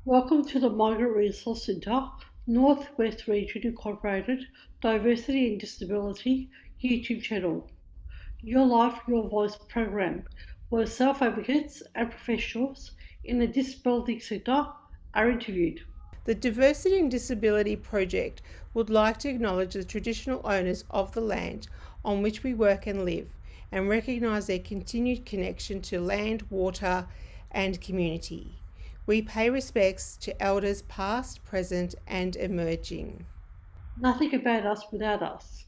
Welcome to the Migrant Resource Centre, Northwest Region Incorporated Diversity and Disability YouTube channel. Your Life, Your Voice program, where self-advocates and professionals in the disability sector are interviewed. The Diversity and Disability Project would like to acknowledge the traditional owners of the land on which we work and live and recognise their continued connection to land, water and community. We pay respects to elders past, present and emerging. Nothing about us without us.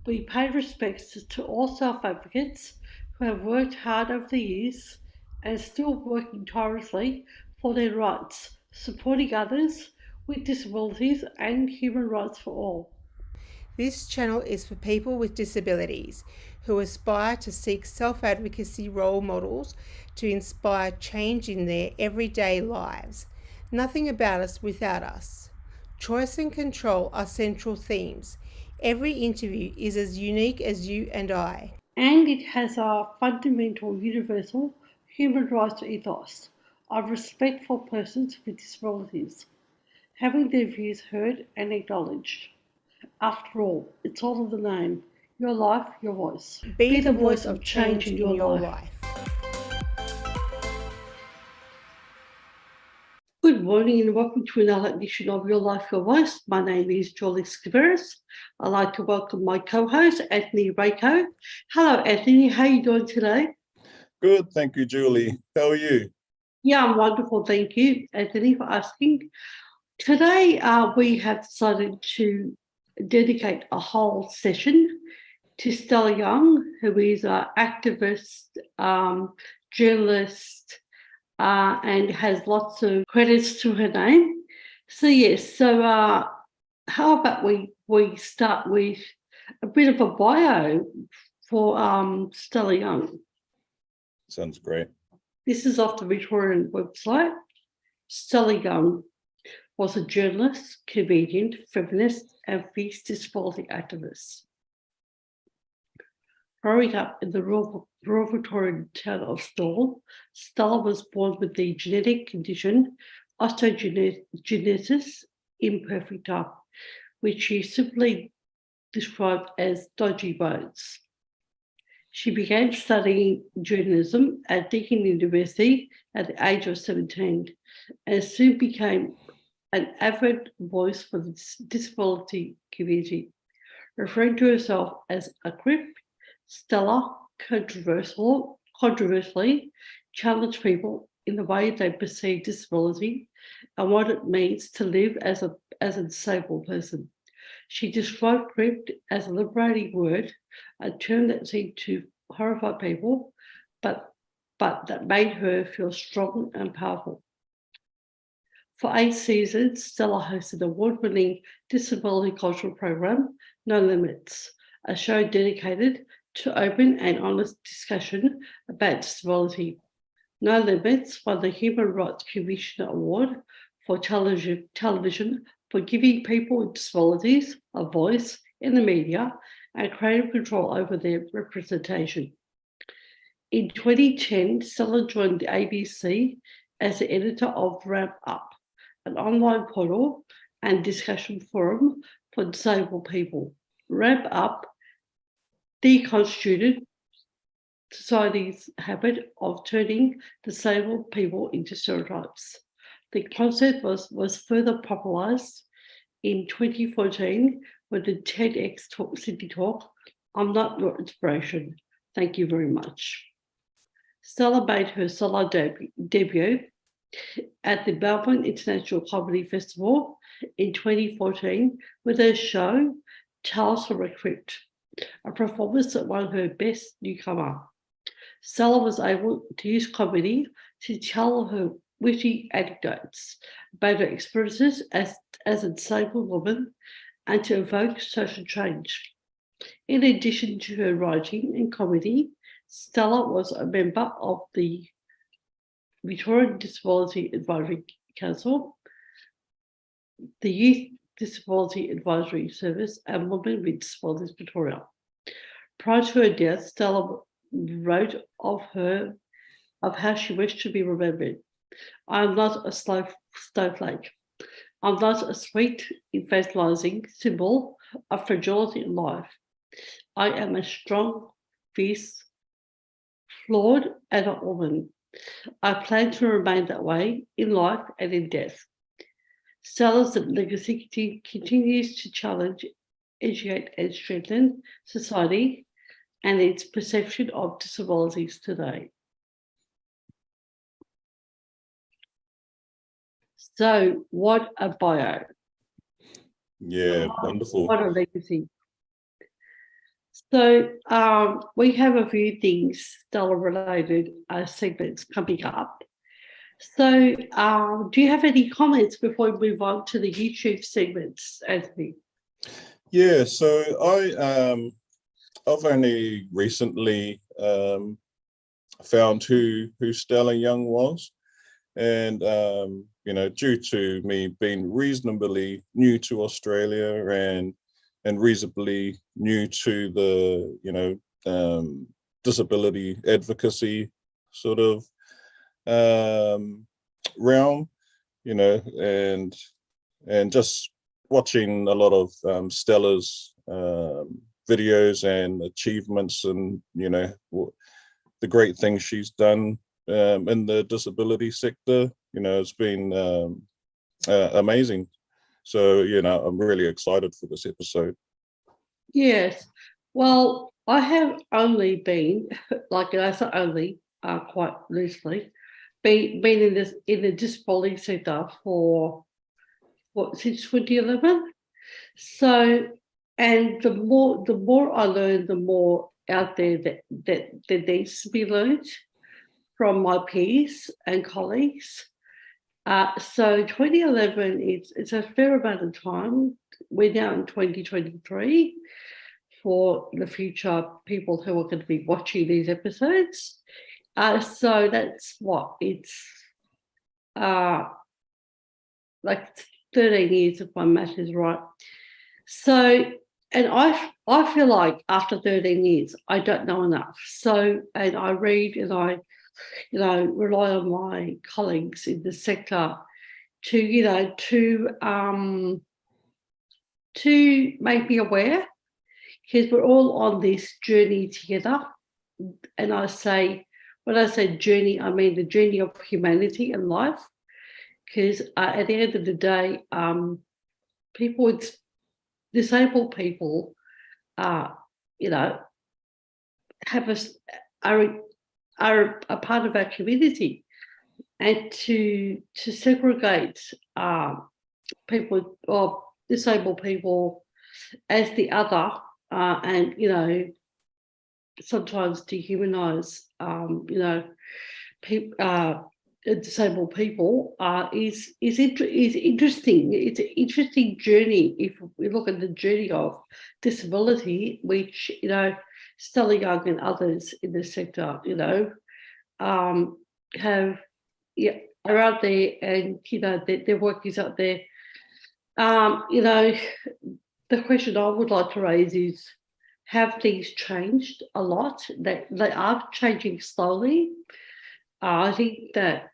We pay respects to all self-advocates who have worked hard over the years and still working tirelessly for their rights, supporting others with disabilities and human rights for all. This channel is for people with disabilities who aspire to seek self-advocacy role models to inspire change in their everyday lives. Nothing about us without us. Choice and control are central themes. Every interview is as unique as you and I. And it has a fundamental universal human rights ethos of respect for persons with disabilities, having their views heard and acknowledged. After all, it's all in the name. Your life, your voice. Be the voice of change in your life. Good morning and welcome to another edition of Your Life, Your Voice. My name is Julie and I'd like to welcome my co-host, Antony Rako. Hello, Anthony. How are you doing today? Good, thank you, Julie. How are you? Yeah, I'm wonderful. Thank you, Anthony, for asking. Today, we have decided to dedicate a whole session to Stella Young, who is an activist, journalist, and has lots of credits to her name. So yes, how about we start with a bit of a bio for Stella Young. Sounds great. This is off the Victorian website. Stella Young was a journalist, comedian, feminist, and fierce disability activist. Growing up in the rural Victorian town of Stawell, Stella was born with the genetic condition osteogenesis imperfecta, which she simply described as dodgy bones. She began studying journalism at Deakin University at the age of 17 and soon became an avid voice for the disability community. Referring to herself as a crip, Stella controversially challenged people in the way they perceive disability and what it means to live as a disabled person. She described crip as a liberating word, a term that seemed to horrify people, but that made her feel strong and powerful. For 8 seasons, Stella hosted the award-winning disability cultural program, No Limits, a show dedicated to open and honest discussion about disability. No Limits won the Human Rights Commission Award for television for giving people with disabilities a voice in the media and creative control over their representation. In 2010, Stella joined the ABC as the editor of Ramp Up, an online portal and discussion forum for disabled people. Ramp Up deconstructed society's habit of turning disabled people into stereotypes. The concept was further popularised in 2014 with the TEDx Sydney talk, I'm Not Your Inspiration. Thank you very much. Stella made her solo debut at the Melbourne International Comedy Festival in 2014 with her show Tales from a Crypt, a performance that won her Best Newcomer. Stella was able to use comedy to tell her witty anecdotes about her experiences as a disabled woman and to evoke social change. In addition to her writing and comedy, Stella was a member of the Victorian Disability Advisory Council, the Youth Disability Advisory Service, and Women with Disabilities Victoria. Prior to her death, Stella wrote of how she wished to be remembered. I am not a slave snowflake. I'm not a sweet, infantilizing symbol of fragility in life. I am a strong, fierce, flawed adult woman. I plan to remain that way in life and in death. Stella's legacy continues to challenge, educate, and strengthen society and its perception of disabilities today. So, what a bio. Yeah, wonderful. What a legacy. So, we have a few things, Stella-related segments coming up. So, do you have any comments before we move on to the YouTube segments, Anthony? Yeah, so I've only recently found who Stella Young was, and you know, due to me being reasonably new to Australia and reasonably new to the, you know, disability advocacy sort of realm, you know, and just watching a lot of Stella's videos and achievements, and you know, the great things she's done in the disability sector, you know, it's been amazing. So, you know, I'm really excited for this episode. Yes. Well, I have only been, like I said, only quite loosely, been in the disability sector for since 2011. So, and the more I learn, the more out there that needs to be learned from my peers and colleagues. So 2011, it's a fair amount of time. We're now in 2023 for the future people who are going to be watching these episodes. So that's what it's like 13 years if my math is right. So, and I feel like after 13 years, I don't know enough. So, and I read and I, you know, rely on my colleagues in the sector to, you know, to make me aware, because we're all on this journey together. And I say, when I say journey, I mean the journey of humanity and life. Because at the end of the day, disabled people, you know, are a part of our community, and to segregate people or disabled people as the other, and you know, sometimes dehumanize, you know, disabled people is interesting. It's an interesting journey if we look at the journey of disability, which, you know, Stella Young and others in the sector, you know, are out there, and you know their work is out there. You know, the question I would like to raise is, have things changed a lot? That they are changing slowly. I think that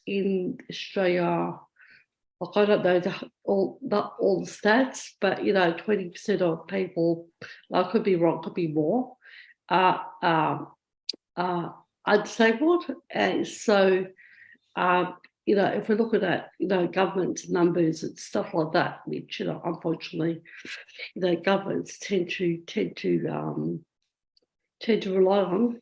in Australia, like, I don't know not all the stats, but you know, 20% of people, I could be wrong, could be more, are disabled. And so, you know, if we're looking at, you know, government numbers and stuff like that, which, you know, unfortunately, you know, governments tend to rely on.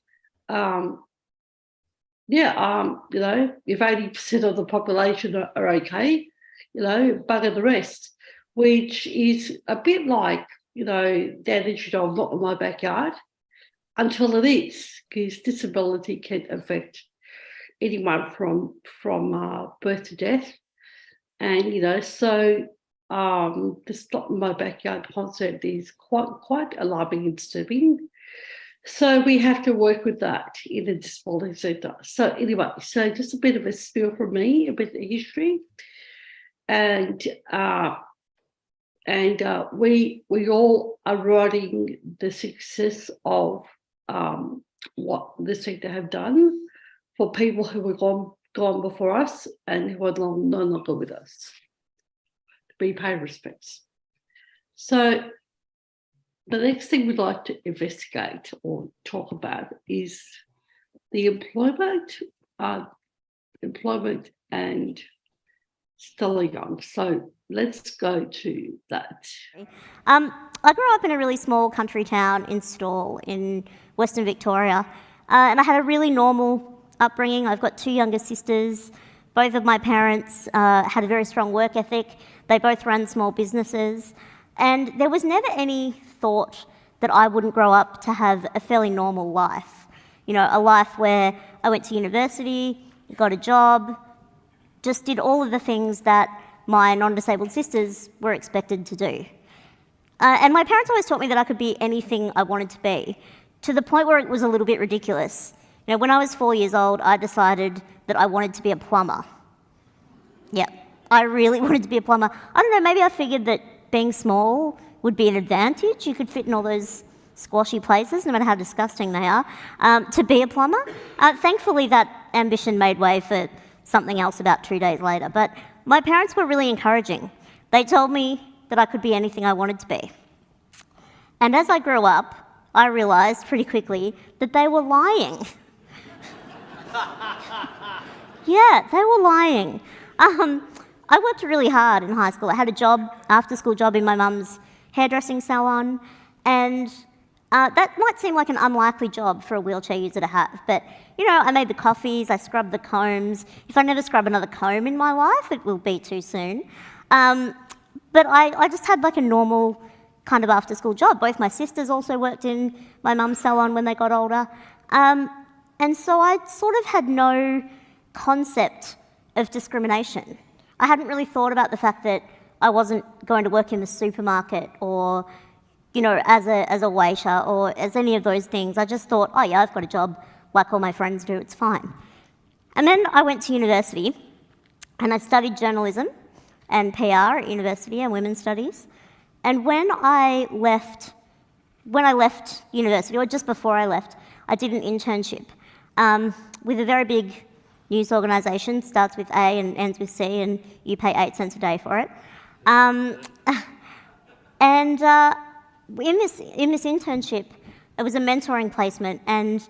You know, if 80% of the population are okay, you know, bugger the rest, which is a bit like, you know, the attitude of not in my backyard, until it is, because disability can affect anyone from birth to death. And, you know, so this not in my backyard concept is quite alarming and disturbing. So we have to work with that in the disability sector. So anyway, so just a bit of a spiel from me, a bit of history, and we all are riding the success of what the sector have done for people who have gone gone before us and who are no longer with us. We pay respects. So the next thing we'd like to investigate or talk about is the employment and Stella Young. So let's go to that. I grew up in a really small country town in Stawell in Western Victoria, and I had a really normal upbringing. I've got 2 younger sisters. Both of my parents had a very strong work ethic. They both run small businesses, and there was never any thought that I wouldn't grow up to have a fairly normal life. You know, a life where I went to university, got a job, just did all of the things that my non-disabled sisters were expected to do. And my parents always taught me that I could be anything I wanted to be, to the point where it was a little bit ridiculous. You know, when I was 4 years old, I decided that I wanted to be a plumber. Yeah, I really wanted to be a plumber. I don't know, maybe I figured that being small would be an advantage. You could fit in all those squashy places, no matter how disgusting they are, to be a plumber. Thankfully, that ambition made way for something else about 2 days later. But my parents were really encouraging. They told me that I could be anything I wanted to be. And as I grew up, I realised pretty quickly that they were lying. Yeah, they were lying. I worked really hard in high school. I had a job, after-school job in my mum's hairdressing salon, and that might seem like an unlikely job for a wheelchair user to have, but, you know, I made the coffees, I scrubbed the combs. If I never scrub another comb in my life, it will be too soon. But I just had like a normal kind of after-school job. Both my sisters also worked in my mum's salon when they got older. And so I sort of had no concept of discrimination. I hadn't really thought about the fact that I wasn't going to work in the supermarket or, you know, as a waiter or as any of those things. I just thought, oh yeah, I've got a job like all my friends do, it's fine. And then I went to university and I studied journalism and PR at university and women's studies. And when I left university, or just before I left, I did an internship with a very big news organisation, starts with A and ends with C, and you pay 8 cents a day for it. In this internship, it was a mentoring placement, and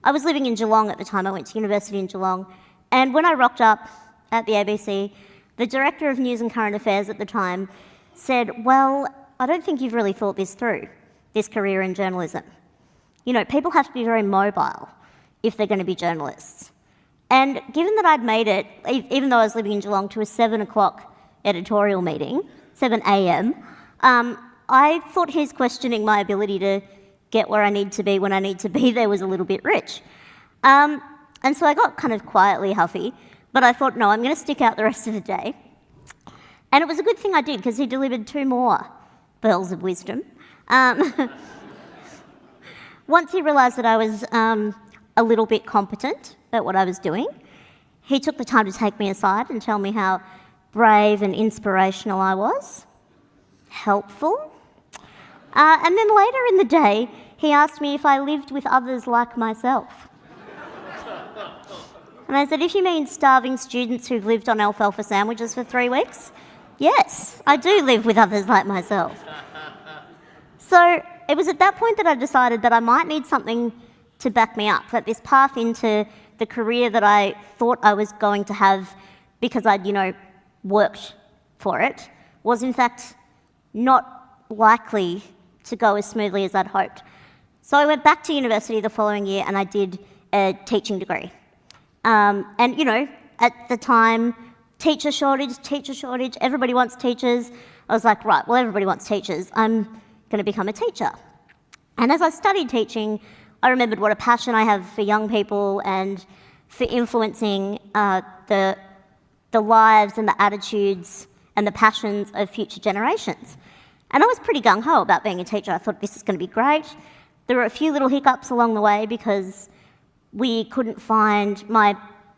I was living in Geelong at the time. I went to university in Geelong, and when I rocked up at the ABC, the director of news and current affairs at the time said, well, I don't think you've really thought this through, this career in journalism. You know, people have to be very mobile if they're going to be journalists. And given that I'd made it, even though I was living in Geelong, to a 7 o'clock editorial meeting, 7 a.m, I thought his questioning my ability to get where I need to be when I need to be there was a little bit rich. And so I got kind of quietly huffy, but I thought, no, I'm going to stick out the rest of the day. And it was a good thing I did, because he delivered 2 more pearls of wisdom. Once he realised that I was a little bit competent at what I was doing, he took the time to take me aside and tell me how brave and inspirational I was, helpful. And then later in the day, he asked me if I lived with others like myself. And I said, if you mean starving students who've lived on alfalfa sandwiches for 3 weeks, yes, I do live with others like myself. So it was at that point that I decided that I might need something to back me up, that this path into the career that I thought I was going to have because I'd, you know, worked for it, was in fact not likely to go as smoothly as I'd hoped. So I went back to university the following year and I did a teaching degree. And, you know, at the time, teacher shortage, everybody wants teachers. I was like, right, well, everybody wants teachers. I'm going to become a teacher. And as I studied teaching, I remembered what a passion I have for young people and for influencing the lives and the attitudes and the passions of future generations. And I was pretty gung-ho about being a teacher. I thought, this is going to be great. There were a few little hiccups along the way because we couldn't find,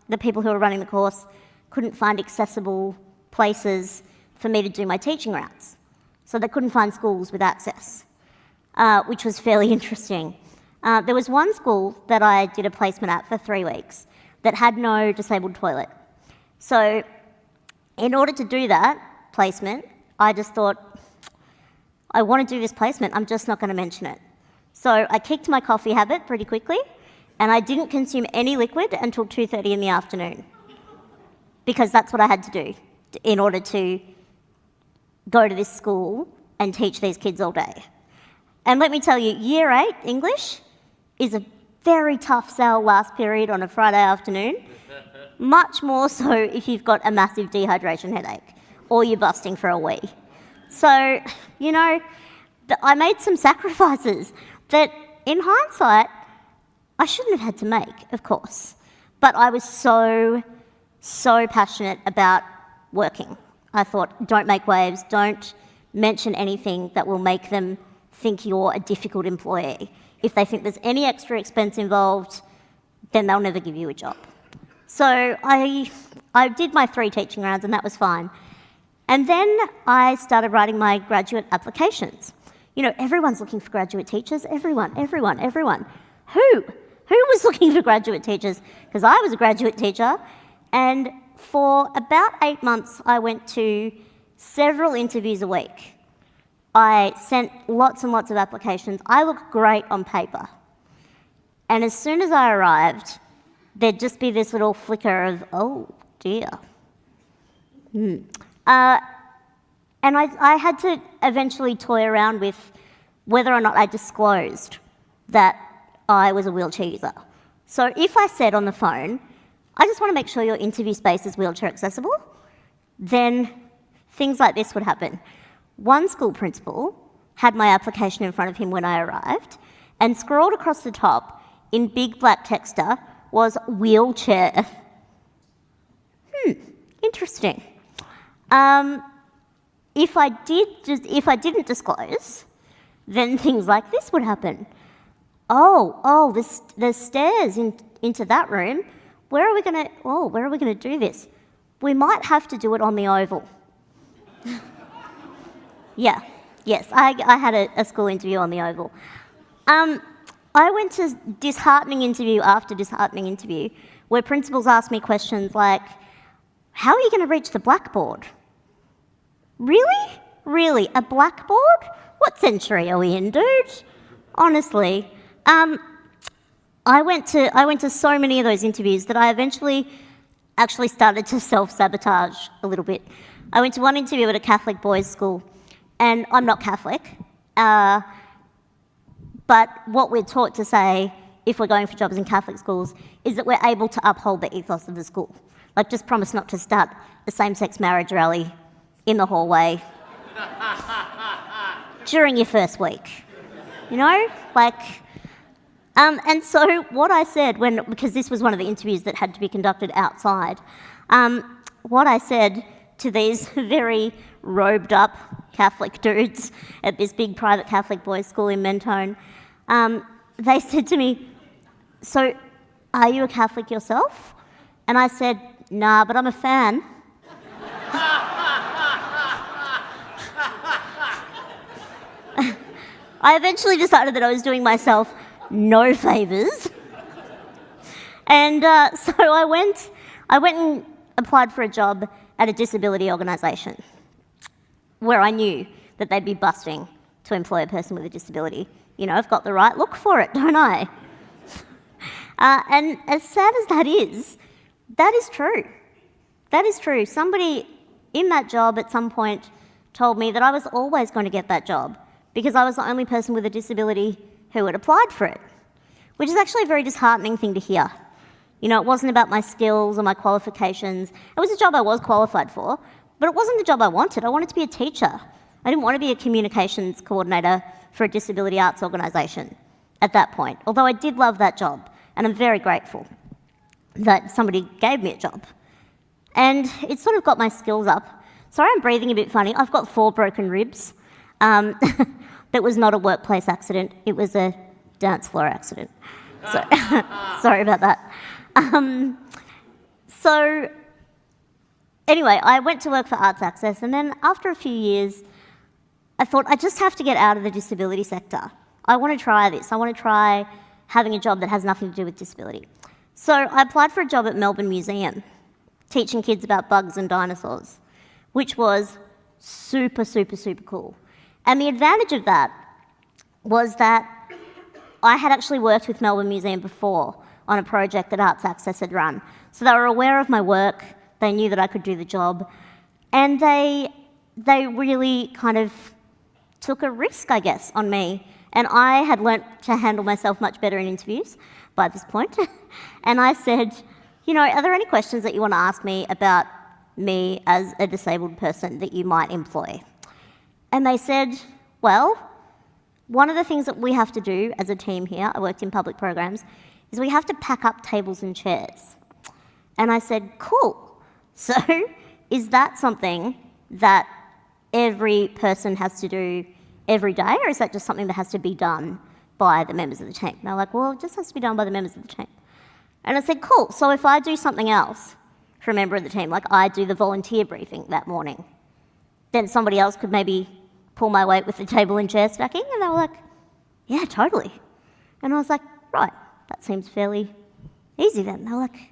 the people who were running the course couldn't find accessible places for me to do my teaching routes. So they couldn't find schools with access, which was fairly interesting. There was one school that I did a placement at for 3 weeks that had no disabled toilet. So in order to do that placement, I just thought, I want to do this placement, I'm just not going to mention it. So I kicked my coffee habit pretty quickly, and I didn't consume any liquid until 2:30 in the afternoon, because that's what I had to do in order to go to this school and teach these kids all day. And let me tell you, Year 8 English is a very tough sell last period on a Friday afternoon, much more so if you've got a massive dehydration headache or you're busting for a wee. So, you know, I made some sacrifices that, in hindsight, I shouldn't have had to make, of course. But I was so passionate about working. I thought, don't make waves, don't mention anything that will make them think you're a difficult employee. If they think there's any extra expense involved, then they'll never give you a job. So I did my 3 teaching rounds, and that was fine. And then I started writing my graduate applications. You know, everyone's looking for graduate teachers. Everyone. Who was looking for graduate teachers? Because I was a graduate teacher, and for about 8 months, I went to several interviews a week. I sent lots and lots of applications. I looked great on paper. And as soon as I arrived, there'd just be this little flicker of, oh dear. And I had to eventually toy around with whether or not I disclosed that I was a wheelchair user. So if I said on the phone, I just want to make sure your interview space is wheelchair accessible, then things like this would happen. One school principal had my application in front of him when I arrived, and scrawled across the top in big black texter was wheelchair. Interesting. If I didn't disclose, then things like this would happen. Oh, there's stairs into that room. Where are we gonna do this? We might have to do it on the oval. Yes, I had a school interview on the oval. I went to disheartening interview after disheartening interview where principals asked me questions like, how are you going to reach the blackboard? Really? A blackboard? What century are we in, dude? Honestly. I went to so many of those interviews that I eventually actually started to self-sabotage a little bit. I went to one interview at a Catholic boys' school, and I'm not Catholic, but what we're taught to say if we're going for jobs in Catholic schools is that we're able to uphold the ethos of the school. Like, just promise not to start a same-sex marriage rally in the hallway during your first week. You know? And so what I said because this was one of the interviews that had to be conducted outside, what I said to these very robed up Catholic dudes at this big private Catholic boys' school in Mentone, they said to me, so are you a Catholic yourself? And I said, nah, but I'm a fan. I eventually decided that I was doing myself no favours. And so I went and applied for a job at a disability organisation where I knew that they'd be busting to employ a person with a disability. You know, I've got the right look for it, don't I? And as sad as that is true. That is true. Somebody in that job at some point told me that I was always going to get that job because I was the only person with a disability who had applied for it, which is actually a very disheartening thing to hear. You know, it wasn't about my skills or my qualifications. It was a job I was qualified for, but it wasn't the job I wanted. I wanted to be a teacher. I didn't want to be a communications coordinator for a disability arts organisation at that point, although I did love that job, and I'm very grateful that somebody gave me a job. And it sort of got my skills up. Sorry, I'm breathing a bit funny. I've got 4 broken ribs. That was not a workplace accident. It was a dance floor accident. So, sorry about that. So anyway, I went to work for Arts Access, and then after a few years, I thought I just have to get out of the disability sector. I want to try this. I want to try having a job that has nothing to do with disability. So I applied for a job at Melbourne Museum, teaching kids about bugs and dinosaurs, which was super, super, super cool. And the advantage of that was that I had actually worked with Melbourne Museum before on a project that Arts Access had run. So they were aware of my work, they knew that I could do the job, and they really kind of took a risk, I guess, on me. And I had learnt to handle myself much better in interviews by this point. And I said, you know, are there any questions that you want to ask me about me as a disabled person that you might employ? And they said, well, one of the things that we have to do as a team here, I worked in public programs, is we have to pack up tables and chairs. And I said, cool. So is that something that every person has to do every day, or is that just something that has to be done by the members of the team? And they're like, well, it just has to be done by the members of the team. And I said, cool, so if I do something else for a member of the team, like I do the volunteer briefing that morning, then somebody else could maybe pull my weight with the table and chair stacking? And they were like, yeah, totally. And I was like, right, that seems fairly easy then. They were like,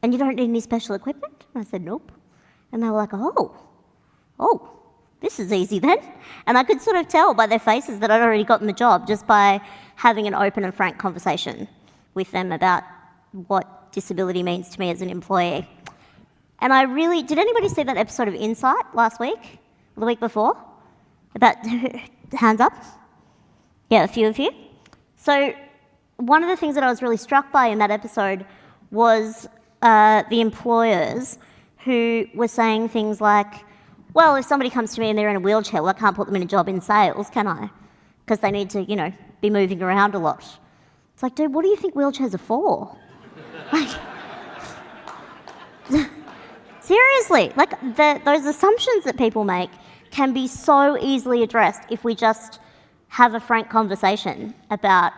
and you don't need any special equipment? And I said, nope. And they were like, oh, this is easy then. And I could sort of tell by their faces that I'd already gotten the job just by having an open and frank conversation with them about what disability means to me as an employee. And I really, did anybody see that episode of Insight last week, or the week before? About, hands up? Yeah, a few of you. So one of the things that I was really struck by in that episode was the employers who were saying things like, well, if somebody comes to me and they're in a wheelchair, well, I can't put them in a job in sales, can I? Because they need to, you know, be moving around a lot. It's like, dude, what do you think wheelchairs are for? Like, seriously, like those assumptions that people make can be so easily addressed if we just have a frank conversation about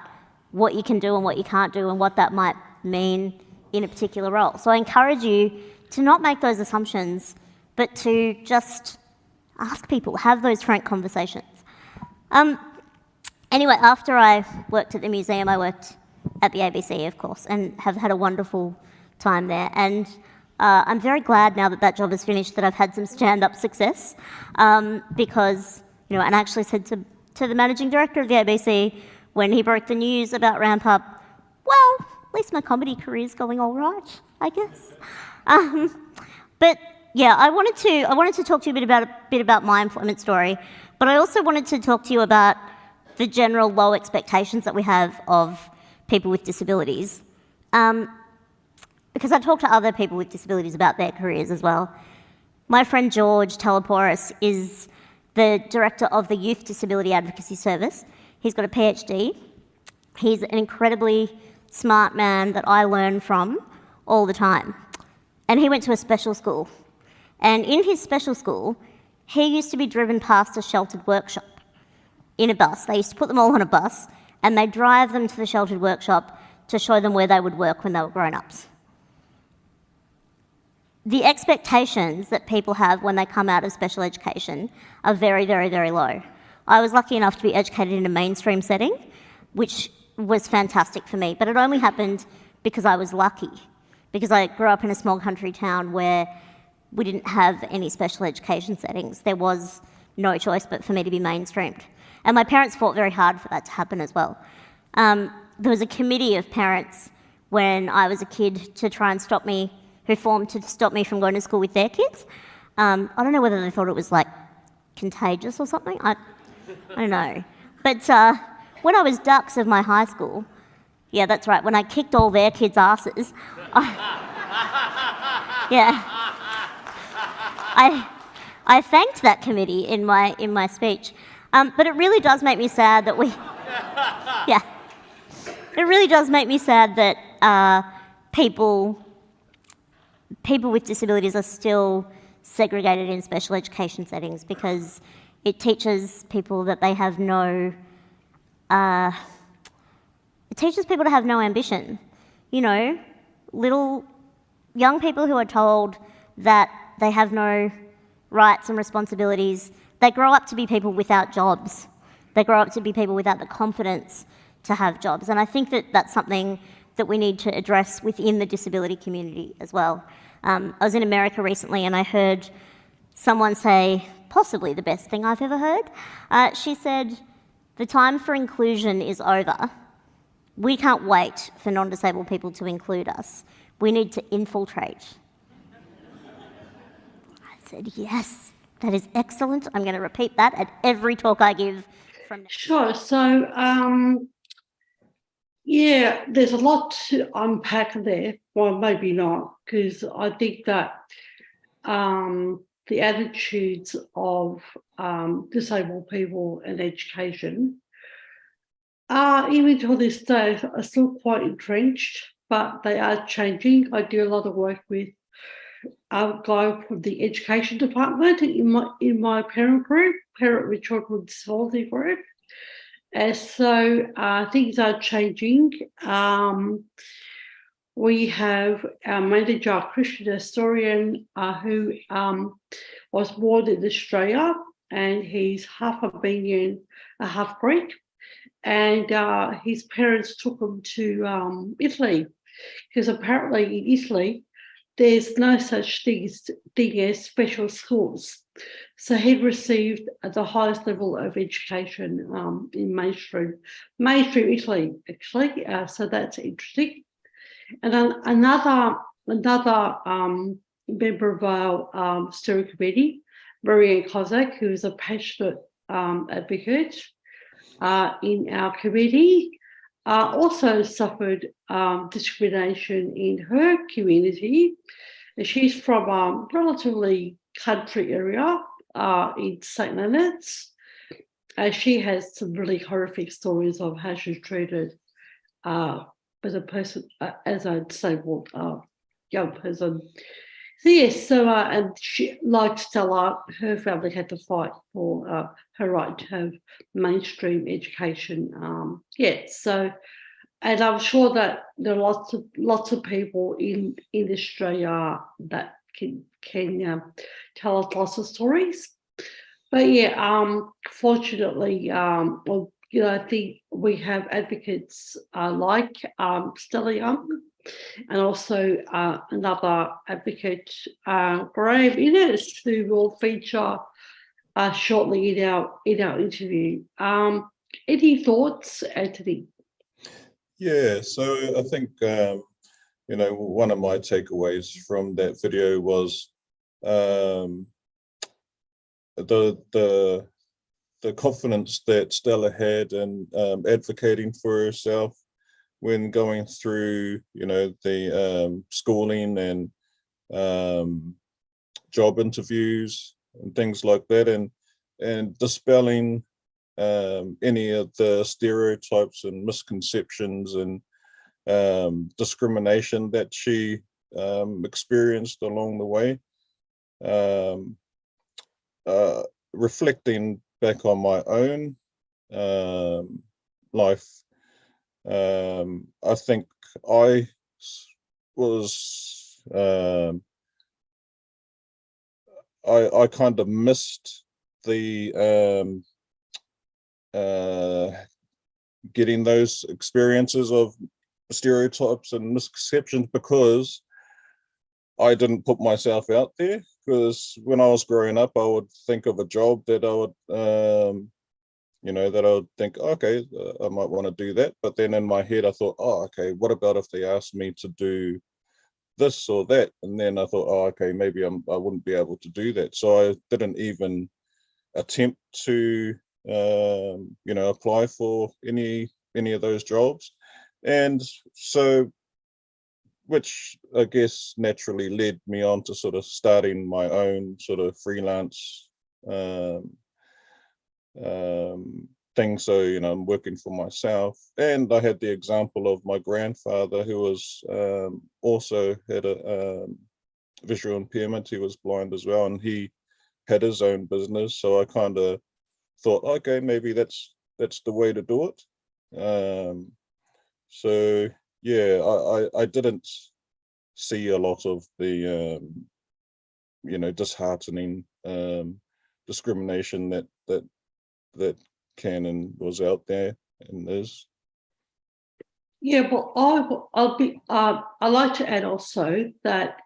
what you can do and what you can't do and what that might mean in a particular role. So I encourage you to not make those assumptions, but to just ask people, have those frank conversations. Anyway, after I worked at the museum, I worked at the ABC, of course, and have had a wonderful time there. And I'm very glad now that that job is finished that I've had some stand-up success, because, you know, and I actually said to the managing director of the ABC when he broke the news about Ramp Up, well, at least my comedy career's going all right, I guess. But yeah, I wanted to talk to you a bit about my employment story, but I also wanted to talk to you about the general low expectations that we have of people with disabilities. Because I talk to other people with disabilities about their careers as well. My friend George Teleporis is the director of the Youth Disability Advocacy Service. He's got a PhD. He's an incredibly smart man that I learn from all the time. And he went to a special school. And in his special school, he used to be driven past a sheltered workshop in a bus. They used to put them all on a bus and they'd drive them to the sheltered workshop to show them where they would work when they were grown-ups. The expectations that people have when they come out of special education are very, very, very low. I was lucky enough to be educated in a mainstream setting, which was fantastic for me, but it only happened because I was lucky, because I grew up in a small country town where we didn't have any special education settings. There was no choice but for me to be mainstreamed. And my parents fought very hard for that to happen as well. There was a committee of parents when I was a kid to try and stop me, who formed to stop me from going to school with their kids. I don't know whether they thought it was like contagious or something. I don't know. But when I was dux of my high school, yeah, that's right, when I kicked all their kids' asses, I thanked that committee in my speech. But it really does make me sad that it really does make me sad that people with disabilities are still segregated in special education settings, because it teaches people that they have no, it teaches people to have no ambition. You know, little young people who are told that they have no rights and responsibilities, they grow up to be people without jobs. They grow up to be people without the confidence to have jobs. And I think that that's something that we need to address within the disability community as well. I was in America recently and I heard someone say, possibly the best thing I've ever heard. She said, "The time for inclusion is over. We can't wait for non-disabled people to include us. We need to infiltrate." I said, yes, that is excellent. I'm going to repeat that at every talk I give from now. Sure. So, yeah, there's a lot to unpack there. Well, maybe not, because I think that the attitudes of disabled people and education even to this day are still quite entrenched, but they are changing. I do a lot of work with a guy from the education department in my parent with children with disability group. And so things are changing. We have our manager, Christian historian, who was born in Australia, and he's half Albanian, half Greek. And his parents took him to Italy, because apparently in Italy, there's no such thing as special schools. So he'd received the highest level of education in mainstream Italy, actually. So that's interesting. And another member of our steering committee, Maria Kozak, who is a passionate advocate in our committee, also suffered discrimination in her community. And she's from a relatively country area in St. Leonard's. She has some really horrific stories of how she's treated as a person, as a disabled young person. So yes, and she, like Stella, her family had to fight for her right to have mainstream education. So, and I'm sure that there are lots of people in Australia that can tell us lots of stories. But yeah, fortunately, I think we have advocates like Stella Young, and also another advocate, Graeme, who will feature shortly in our interview. Any thoughts, Antony? Yeah, so I think one of my takeaways from that video was the confidence that Stella had in advocating for herself when going through, the schooling and job interviews and things like that, and dispelling any of the stereotypes and misconceptions and discrimination that she experienced along the way. Reflecting back on my own life, I think I was I kind of missed the getting those experiences of stereotypes and misconceptions because I didn't put myself out there. Because when I was growing up, I would think of a job that I would that I would think, okay, I might want to do that. But then in my head, I thought, oh, okay, what about if they asked me to do this or that? And then I thought, oh, okay, maybe I wouldn't be able to do that. So I didn't even attempt to, apply for any of those jobs. And so, which I guess naturally led me on to sort of starting my own sort of freelance thing. So, I'm working for myself. And I had the example of my grandfather, who was also had a visual impairment. He was blind as well, and he had his own business. So I kind of thought, okay, maybe that's the way to do it. So yeah, I didn't see a lot of the disheartening discrimination that can and was out there and is. Yeah, well, I like to add also that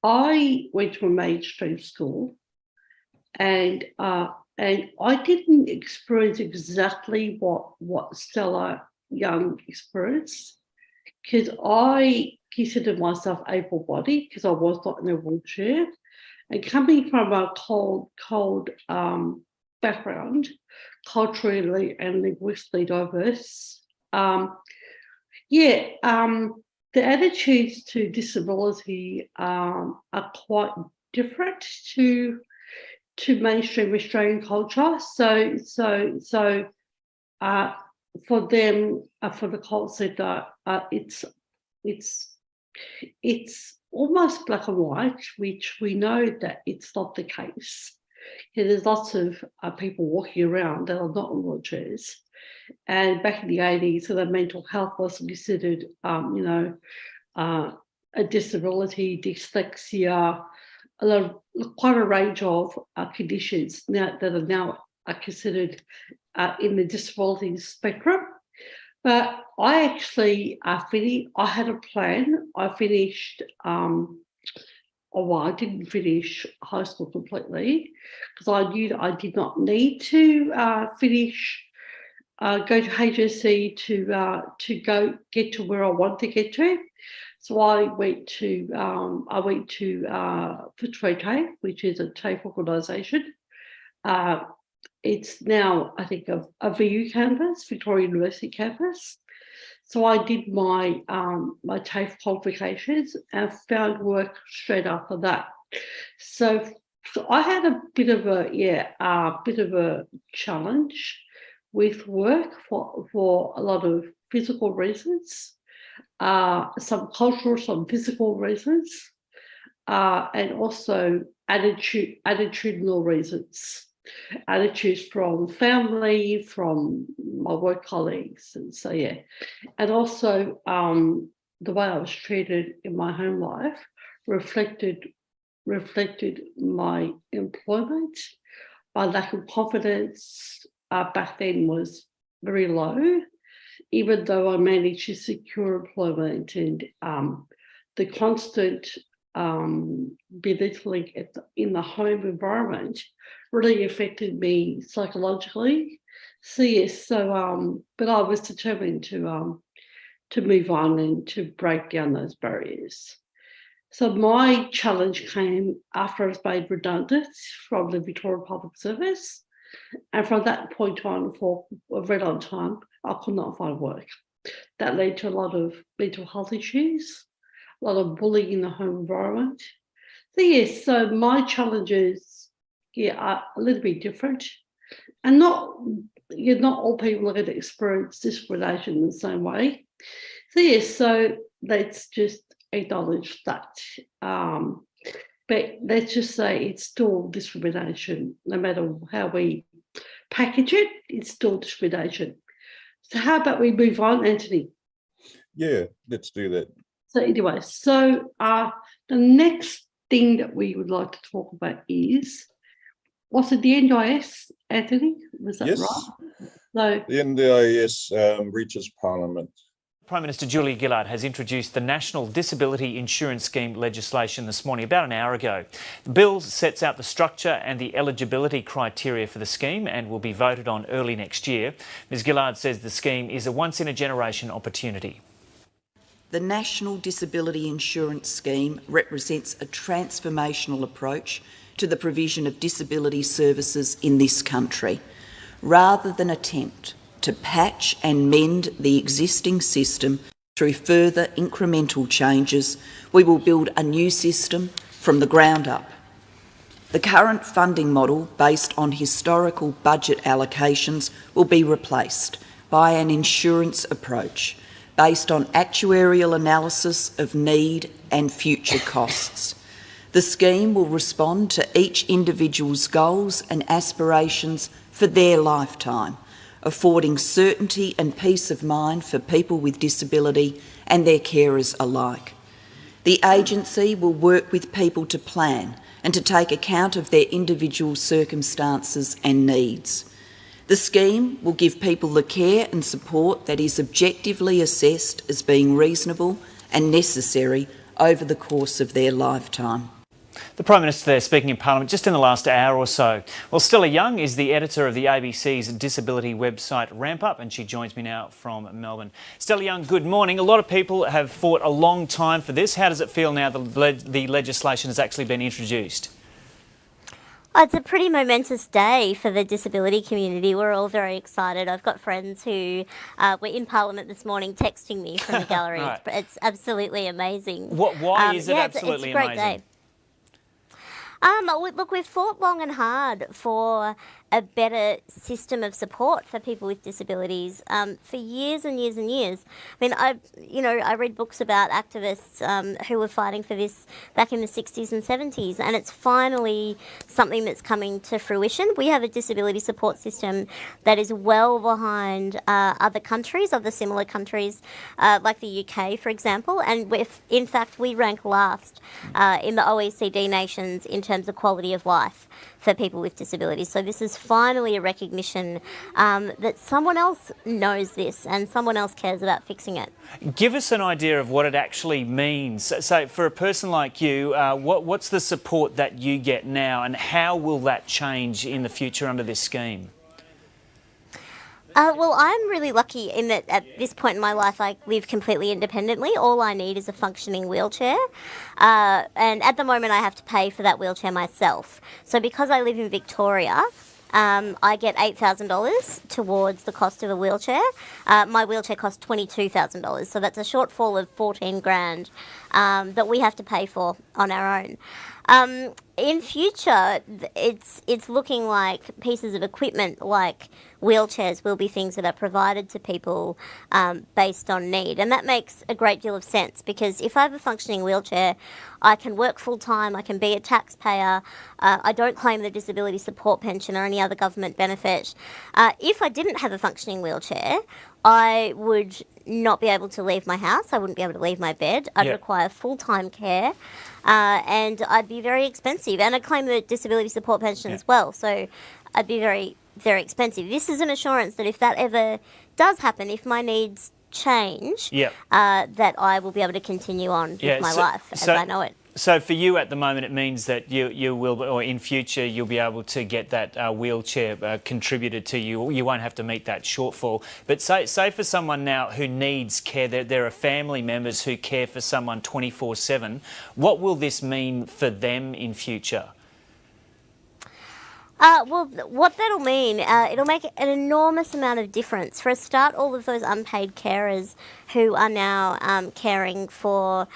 I went to a mainstream school, and I didn't experience exactly what Stella Young experienced, because I considered myself able-bodied because I was not in a wheelchair, and coming from a cold background, culturally and linguistically diverse. The attitudes to disability are quite different to mainstream Australian culture. So for them, for the cult centre, it's almost black and white, which we know that it's not the case. Yeah, there's lots of people walking around that are not in wheelchairs. And back in the 80s, so that mental health was considered, a disability, dyslexia, quite a range of conditions now that are now considered in the disability spectrum. But I actually I had a plan. I finished, I didn't finish high school completely because I knew that I did not need to go to HSC to go get to where I want to get to. So I went to Fitzroy TAFE, which is a TAFE organisation. It's now, I think, a VU campus, Victoria University campus. So I did my my TAFE qualifications and found work straight after that. So I had a bit of a challenge with work for a lot of physical reasons, some cultural, some physical reasons, and also attitudinal reasons. Attitudes from family, from my work colleagues, and so yeah, and also the way I was treated in my home life reflected my employment. My lack of confidence back then was very low, even though I managed to secure employment, and the constant belittling in the home environment really affected me psychologically. So yes, but I was determined to move on and to break down those barriers. So my challenge came after I was made redundant from the Victoria Public Service, and from that point on, for a very long time, I could not find work. That led to a lot of mental health issues, a lot of bullying in the home environment. So yes, so my challenges, are a little bit different, and not all people are going to experience discrimination in the same way. So yes, so let's just acknowledge that. But let's just say it's still discrimination, no matter how we package it. It's still discrimination. So how about we move on, Antony? Yeah, let's do that. So anyway, the next thing that we would like to talk about is, was it the NDIS, Antony? Was that right? So the NDIS reaches Parliament. Prime Minister Julie Gillard has introduced the National Disability Insurance Scheme legislation this morning, about an hour ago. The bill sets out the structure and the eligibility criteria for the scheme and will be voted on early next year. Ms Gillard says the scheme is a once-in-a-generation opportunity. The National Disability Insurance Scheme represents a transformational approach to the provision of disability services in this country, rather than attempt to patch and mend the existing system through further incremental changes. We will build a new system from the ground up. The current funding model, based on historical budget allocations, will be replaced by an insurance approach based on actuarial analysis of need and future costs. The scheme will respond to each individual's goals and aspirations for their lifetime, affording certainty and peace of mind for people with disability and their carers alike. The agency will work with people to plan and to take account of their individual circumstances and needs. The scheme will give people the care and support that is objectively assessed as being reasonable and necessary over the course of their lifetime. The Prime Minister there speaking in Parliament just in the last hour or so. Well, Stella Young is the editor of the ABC's disability website Ramp Up, and she joins me now from Melbourne. Stella Young, good morning. A lot of people have fought a long time for this. How does it feel now that the legislation has actually been introduced? It's a pretty momentous day for the disability community. We're all very excited. I've got friends who were in Parliament this morning texting me from the gallery. Right. It's absolutely amazing. Why is it it's absolutely a great amazing? day. Look, we've fought long and hard for a better system of support for people with disabilities for years and years and years. I mean, I read books about activists who were fighting for this back in the 60s and 70s, and it's finally something that's coming to fruition. We have a disability support system that is well behind other countries, other similar countries, like the UK, for example, and in fact, we rank last in the OECD nations in terms of quality of life for people with disabilities. So this is finally a recognition that someone else knows this and someone else cares about fixing it. Give us an idea of what it actually means. So for a person like you, what's the support that you get now, and how will that change in the future under this scheme? Well, I'm really lucky in that at this point in my life I live completely independently. All I need is a functioning wheelchair. And at the moment I have to pay for that wheelchair myself. So because I live in Victoria, I get $8,000 towards the cost of a wheelchair. My wheelchair costs $22,000, so that's a shortfall of $14,000 that we have to pay for on our own. In future, it's looking like pieces of equipment like wheelchairs will be things that are provided to people based on need. And that makes a great deal of sense, because if I have a functioning wheelchair, I can work full-time, I can be a taxpayer, I don't claim the disability support pension or any other government benefit. If I didn't have a functioning wheelchair, I would not be able to leave my house, I wouldn't be able to leave my bed, I'd require full-time care, and I'd be very expensive. And I claim the disability support pension as well, so I'd be very, very expensive. This is an assurance that if that ever does happen, if my needs change, that I will be able to continue on with my life as I know it. So for you at the moment, it means that you will, or in future, you'll be able to get that wheelchair contributed to you. You won't have to meet that shortfall. But say for someone now who needs care, there are family members who care for someone 24/7. What will this mean for them in future? Well, what that'll mean, it'll make an enormous amount of difference. For a start, all of those unpaid carers who are now caring for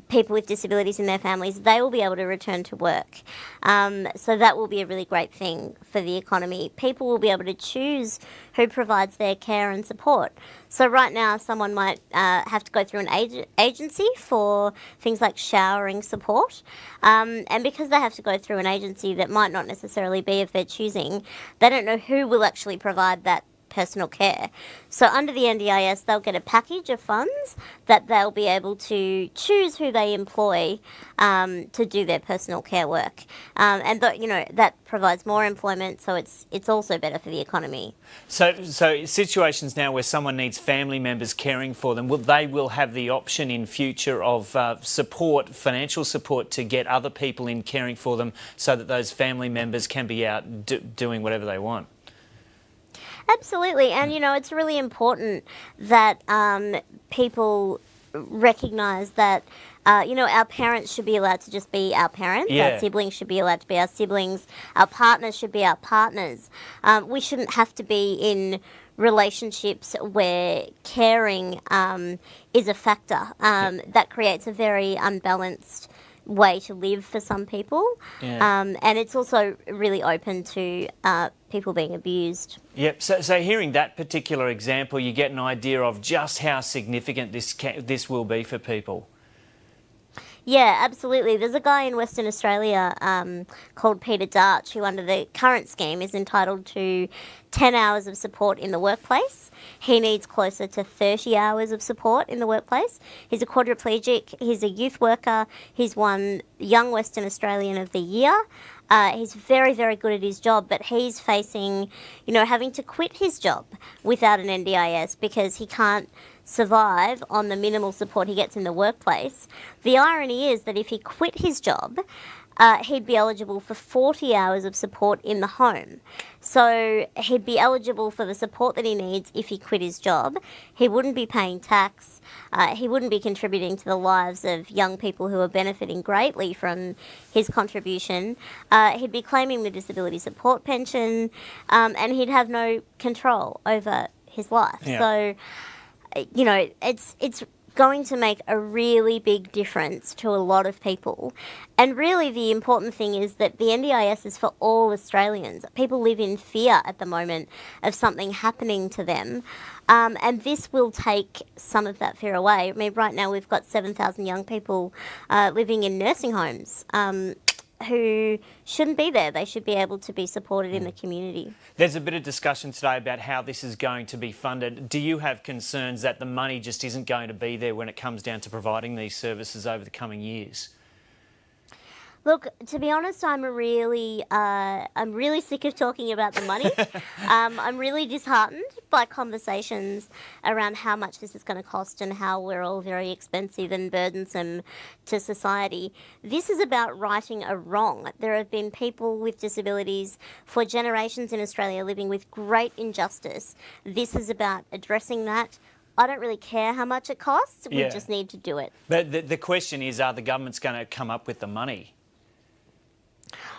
people with disabilities in their families, they will be able to return to work. So that will be a really great thing for the economy. People will be able to choose who provides their care and support. So right now, someone might have to go through an agency for things like showering support. And because they have to go through an agency that might not necessarily be of their choosing, they don't know who will actually provide that personal care. So under the NDIS, they'll get a package of funds that they'll be able to choose who they employ to do their personal care work. And that provides more employment, so it's also better for the economy. So situations now where someone needs family members caring for them, they will have the option in future of support, financial support, to get other people in caring for them, so that those family members can be out doing whatever they want. Absolutely, and it's really important that people recognise that our parents should be allowed to just be our parents, our siblings should be allowed to be our siblings, our partners should be our partners. We shouldn't have to be in relationships where caring is a factor. That creates a very unbalanced way to live for some people, and it's also really open to people being abused. Yep. So hearing that particular example, you get an idea of just how significant this will be for people. Yeah, absolutely. There's a guy in Western Australia called Peter Darch who, under the current scheme, is entitled to 10 hours of support in the workplace. He needs closer to 30 hours of support in the workplace. He's a quadriplegic, he's a youth worker, he's won Young Western Australian of the Year. He's very, very good at his job, but he's facing, having to quit his job without an NDIS because he can't survive on the minimal support he gets in the workplace. The irony is that if he quit his job, he'd be eligible for 40 hours of support in the home. So he'd be eligible for the support that he needs if he quit his job. He wouldn't be paying tax. He wouldn't be contributing to the lives of young people who are benefiting greatly from his contribution. He'd be claiming the disability support pension, and he'd have no control over his life. Yeah. So, it's going to make a really big difference to a lot of people. And really the important thing is that the NDIS is for all Australians. People live in fear at the moment of something happening to them. And this will take some of that fear away. I mean, right now we've got 7,000 young people living in nursing homes who shouldn't be there. They should be able to be supported in the community. There's a bit of discussion today about how this is going to be funded. Do you have concerns that the money just isn't going to be there when it comes down to providing these services over the coming years? Look, to be honest, I'm really sick of talking about the money. I'm really disheartened by conversations around how much this is going to cost and how we're all very expensive and burdensome to society. This is about righting a wrong. There have been people with disabilities for generations in Australia living with great injustice. This is about addressing that. I don't really care how much it costs. We just need to do it. But the question is, are the governments going to come up with the money?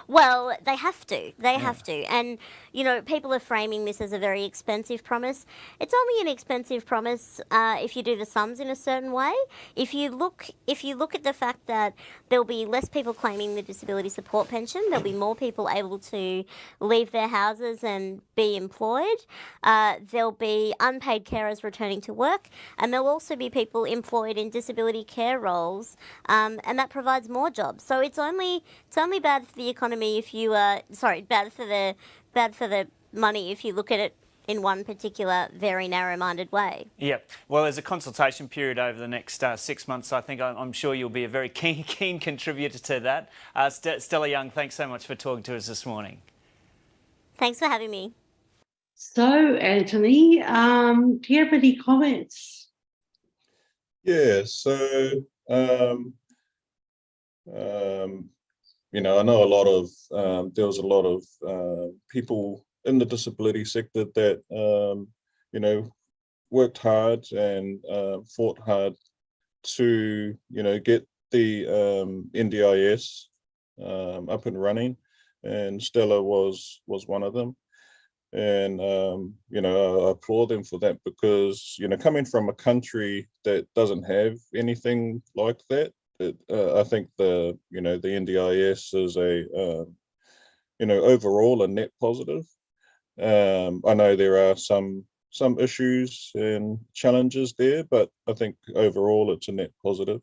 Well, they have to. They have to. And, people are framing this as a very expensive promise. It's only an expensive promise if you do the sums in a certain way. If you look at the fact that there'll be less people claiming the disability support pension, there'll be more people able to leave their houses and be employed. There'll be unpaid carers returning to work, and there'll also be people employed in disability care roles, and that provides more jobs. So it's only bad for the economy if you bad for the money if you look at it in one particular very narrow-minded way. Yeah. Well, there's a consultation period over the next 6 months. I think I'm sure you'll be a very keen contributor to that. Stella Young, thanks so much for talking to us this morning. Thanks for having me. So, Anthony, do you have any comments? Yeah, so I know a lot of there was a lot of people in the disability sector that worked hard and fought hard to get the NDIS up and running, and Stella was one of them. And I applaud them for that, because coming from a country that doesn't have anything like that, I think the NDIS is a overall a net positive. I know there are some issues and challenges there, but I think overall it's a net positive.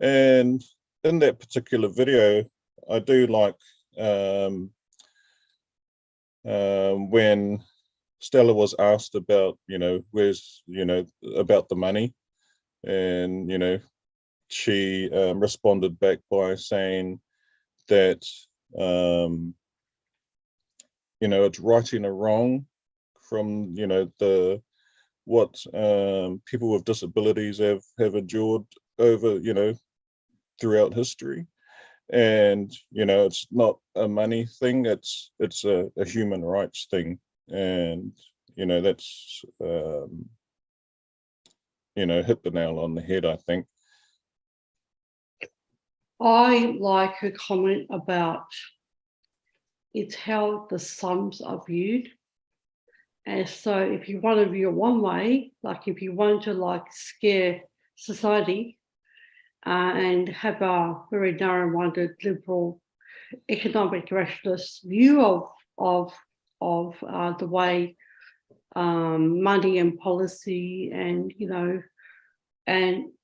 And in that particular video, I do like when Stella was asked about where's about the money, and she responded back by saying that it's righting a wrong from what people with disabilities have endured over throughout history. And it's not a money thing, it's a human rights thing. And that's hit the nail on the head, I think. I like her comment about it's how the sums are viewed. And so if you want to view it one way, like if you want to scare society and have a very narrow-minded liberal economic rationalist view of the way money and policy and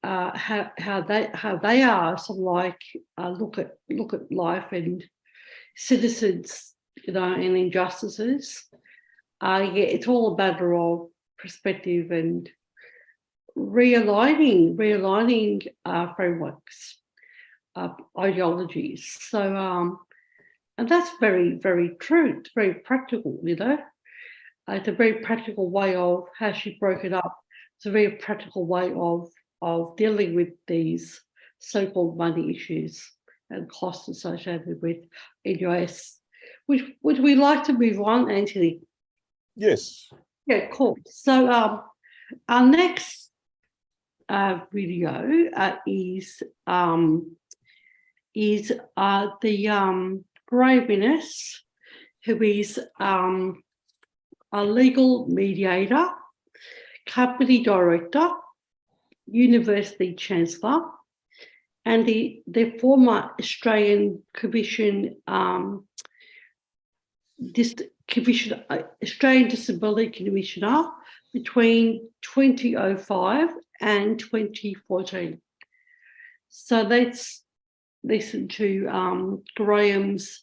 how they are sort of look at life and citizens, and injustices. It's all a matter of perspective and realigning frameworks, ideologies. So And that's very, very true. It's very practical, you know. It's a very practical way of how she broke it up. It's a very practical way of dealing with these so-called money issues and costs associated with NDIS. Would we like to move on, Antony? Yes. Yeah, cool. So our next video is the Graeme Innes, who is a legal mediator, company director, university chancellor, and the former Australian Commission, Australian Disability Commissioner between 2005 and 2014. So let's listen to Graeme's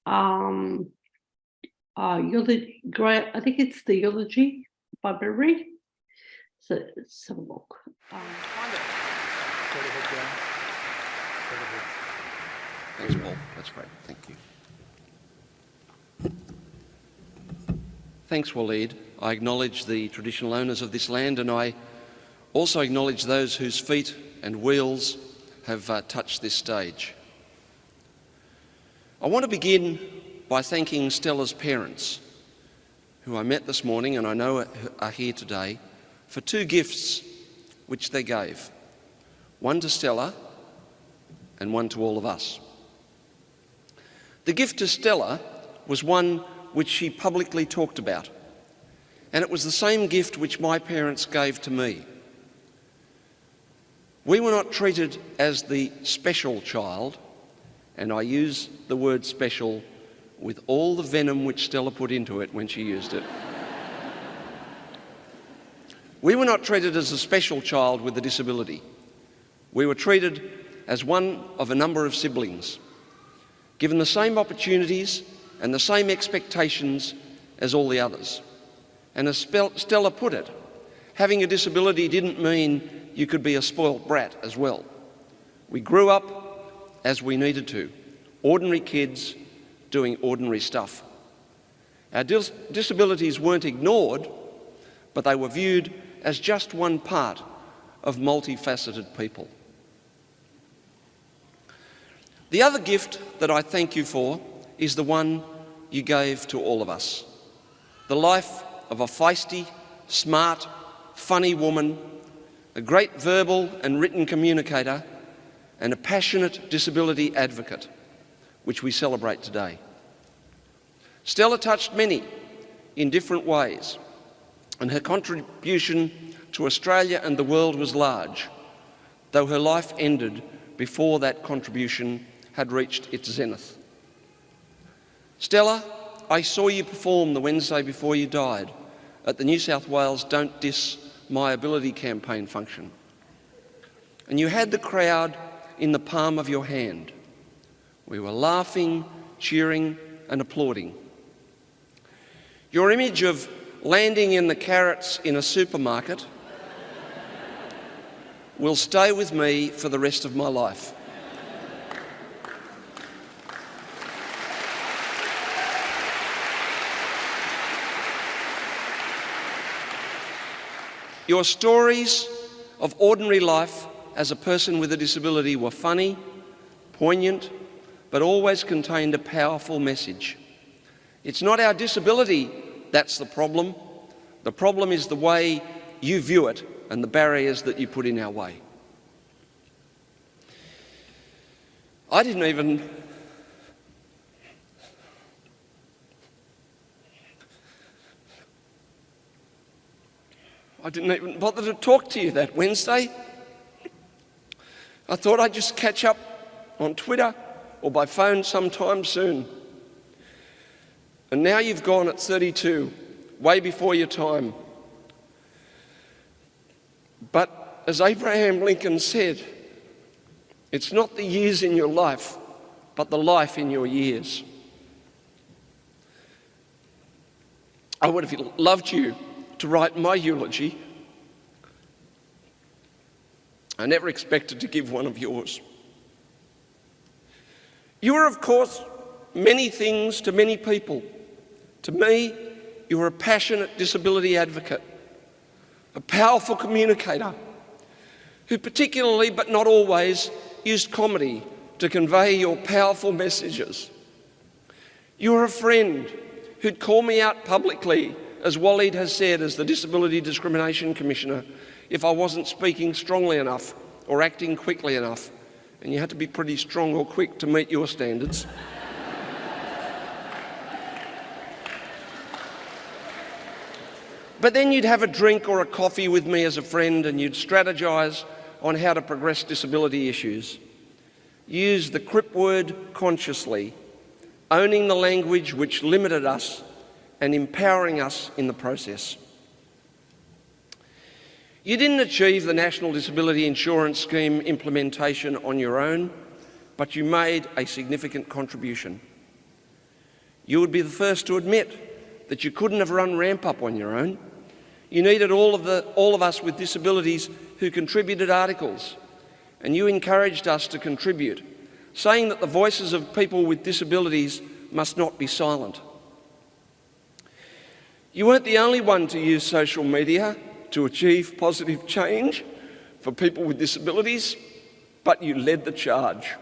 eulogy. I think it's the eulogy by memory. So let's have a look. Thanks, Paul. That's great. Thank you. Thanks, Waleed. I acknowledge the traditional owners of this land, and I also acknowledge those whose feet and wheels have touched this stage. I want to begin by thanking Stella's parents, who I met this morning and I know are here today, for two gifts which they gave, one to Stella and one to all of us. The gift to Stella was one which she publicly talked about, and it was the same gift which my parents gave to me. We were not treated as the special child, and I use the word special with all the venom which Stella put into it when she used it. We were not treated as a special child with a disability. We were treated as one of a number of siblings, given the same opportunities and the same expectations as all the others. And as Stella put it, having a disability didn't mean you could be a spoilt brat as well. We grew up as we needed to, ordinary kids doing ordinary stuff. Our disabilities weren't ignored, but they were viewed as just one part of multifaceted people. The other gift that I thank you for is the one you gave to all of us. The life of a feisty, smart, funny woman, a great verbal and written communicator, and a passionate disability advocate, which we celebrate today. Stella touched many in different ways, and her contribution to Australia and the world was large, though her life ended before that contribution had reached its zenith. Stella, I saw you perform the Wednesday before you died at the New South Wales Don't Diss My Ability campaign function. And you had the crowd in the palm of your hand. We were laughing, cheering and applauding. Your image of landing in the carrots in a supermarket will stay with me for the rest of my life. Your stories of ordinary life as a person with a disability were funny, poignant, but always contained a powerful message. It's not our disability that's the problem. The problem is the way you view it and the barriers that you put in our way. I didn't even bother to talk to you that Wednesday. I thought I'd just catch up on Twitter or by phone sometime soon. And now you've gone at 32, way before your time. But as Abraham Lincoln said, it's not the years in your life, but the life in your years. I would have loved you to write my eulogy. I never expected to give one of yours. You were, of course, many things to many people. To me, you are a passionate disability advocate, a powerful communicator, who particularly, but not always, used comedy to convey your powerful messages. You are a friend who'd call me out publicly, as Waleed has said, as the Disability Discrimination Commissioner, if I wasn't speaking strongly enough or acting quickly enough. And you had to be pretty strong or quick to meet your standards. But then you'd have a drink or a coffee with me as a friend and you'd strategise on how to progress disability issues. Use the crip word consciously, owning the language which limited us and empowering us in the process. You didn't achieve the National Disability Insurance Scheme implementation on your own, but you made a significant contribution. You would be the first to admit that you couldn't have run Ramp Up on your own. You needed all of us with disabilities who contributed articles, and you encouraged us to contribute, saying that the voices of people with disabilities must not be silent. You weren't the only one to use social media to achieve positive change for people with disabilities, but you led the charge.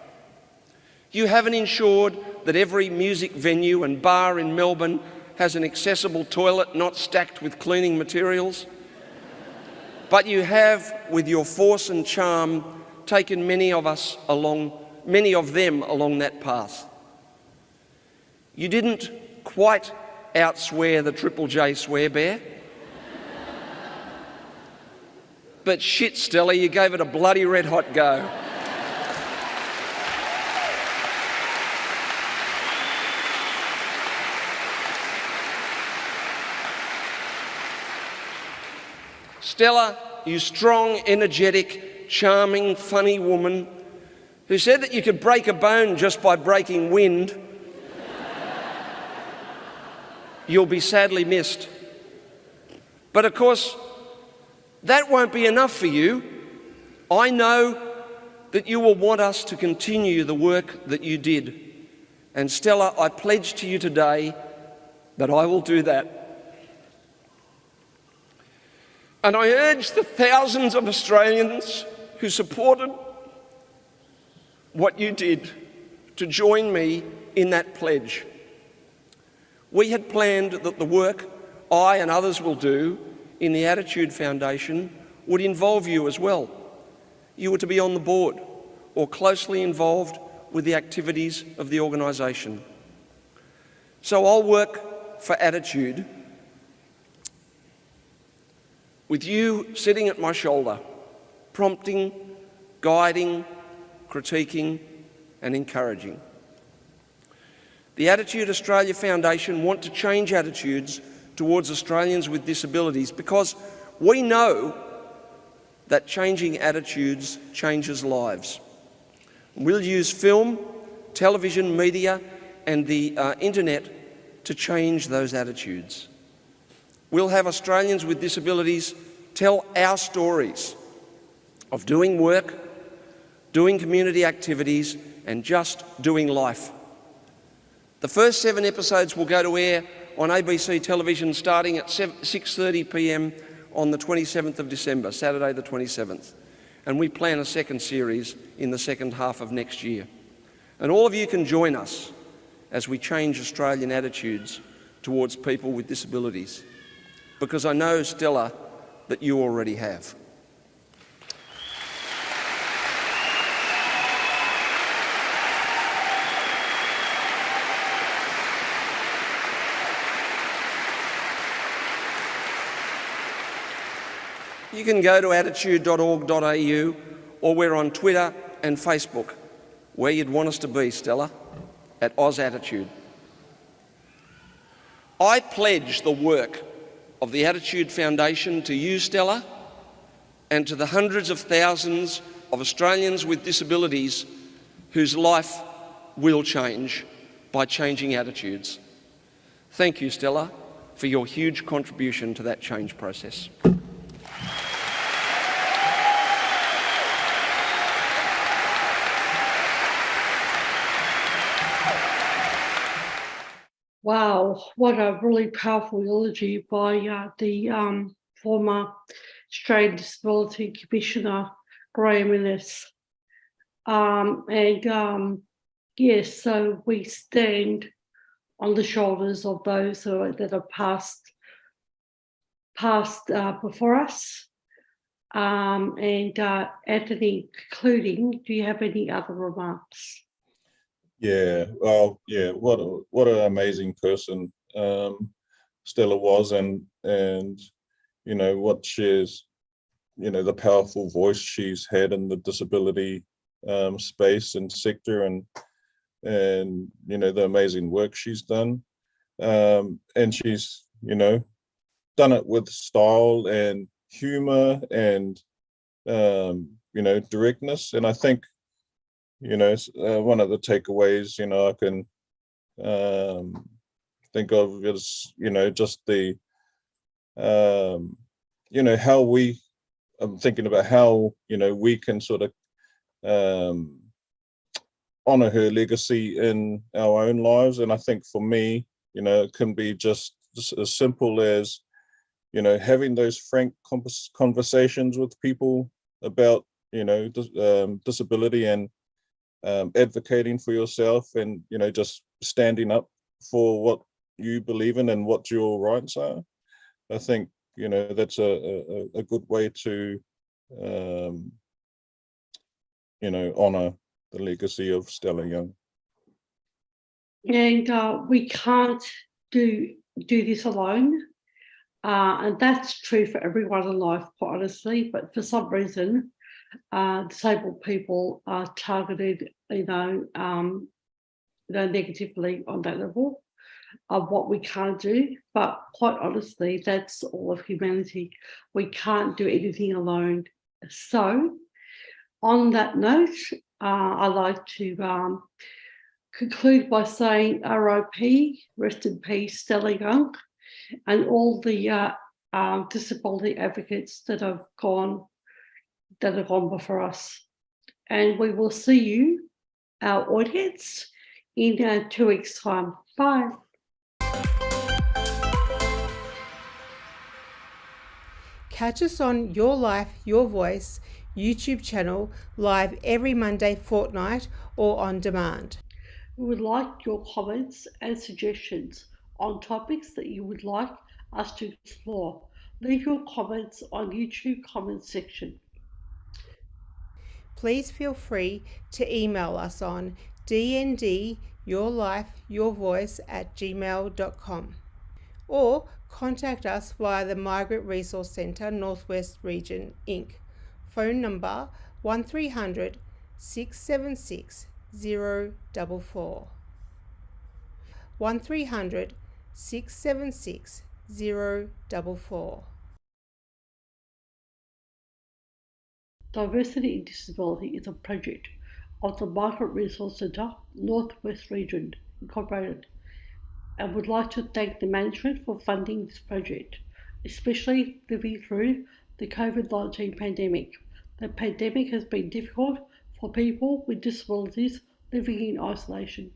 You haven't ensured that every music venue and bar in Melbourne has an accessible toilet not stacked with cleaning materials, but you have, with your force and charm, taken many of them along that path. You didn't quite outswear the Triple J swear bear, but shit, Stella, you gave it a bloody red hot go. Stella, you strong, energetic, charming, funny woman who said that you could break a bone just by breaking wind, you'll be sadly missed. But of course, that won't be enough for you. I know that you will want us to continue the work that you did. And Stella, I pledge to you today that I will do that. And I urge the thousands of Australians who supported what you did to join me in that pledge. We had planned that the work I and others will do in the Attitude Foundation would involve you as well. You were to be on the board or closely involved with the activities of the organisation. So I'll work for Attitude with you sitting at my shoulder, prompting, guiding, critiquing and encouraging. The Attitude Australia Foundation want to change attitudes towards Australians with disabilities because we know that changing attitudes changes lives. We'll use film, television, media and the internet to change those attitudes. We'll have Australians with disabilities tell our stories of doing work, doing community activities and just doing life. The first 7 episodes will go to air on ABC television starting at 6:30 p.m. on the 27th of December, Saturday the 27th. And we plan a second series in the second half of next year. And all of you can join us as we change Australian attitudes towards people with disabilities. Because I know, Stella, that you already have. You can go to attitude.org.au or we're on Twitter and Facebook, where you'd want us to be, Stella, at Oz Attitude. I pledge the work of the Attitude Foundation to you, Stella, and to the hundreds of thousands of Australians with disabilities whose life will change by changing attitudes. Thank you, Stella, for your huge contribution to that change process. Wow, what a really powerful eulogy by the former Australian Disability Commissioner, Graeme. Yes, so we stand on the shoulders of those that have passed before us. Anthony, concluding, do you have any other remarks? Yeah, well, yeah, what an amazing person Stella was, and you know what she's, you know, the powerful voice she's had in the disability space and sector, and you know the amazing work she's done, and she's, you know, done it with style and humor and you know, directness. And I think, you know, one of the takeaways, you know, I can think of is, you know, just the you know, how I'm thinking about how, you know, we can sort of honor her legacy in our own lives. And I think for me, you know, it can be just as simple as, you know, having those frank conversations with people about, you know, disability, and advocating for yourself, and, you know, just standing up for what you believe in and what your rights are. I think, you know, that's a good way to, you know, honor the legacy of Stella Young. And we can't do this alone. And that's true for everyone in life, quite honestly. But for some reason, disabled people are targeted, negatively on that level of what we can't do. But quite honestly, that's all of humanity. We can't do anything alone. So, on that note, I'd like to conclude by saying RIP, rest in peace, Stella Young, and all the disability advocates that have gone before us. And we will see you, our audience, in 2 weeks' time. Bye. Catch us on Your Life, Your Voice YouTube channel, live every Monday fortnight or on demand. We would like your comments and suggestions on topics that you would like us to explore. Leave your comments on YouTube comments section. Please feel free to email us on dndyourlifeyourvoice@gmail.com or contact us via the Migrant Resource Centre Northwest Region Inc. Phone number 1300 676 044. 1300 676 044. Diversity in Disability is a project of the Migrant Resource Centre Northwest Region Incorporated, and would like to thank the management for funding this project, especially living through the COVID-19 pandemic. The pandemic has been difficult for people with disabilities living in isolation.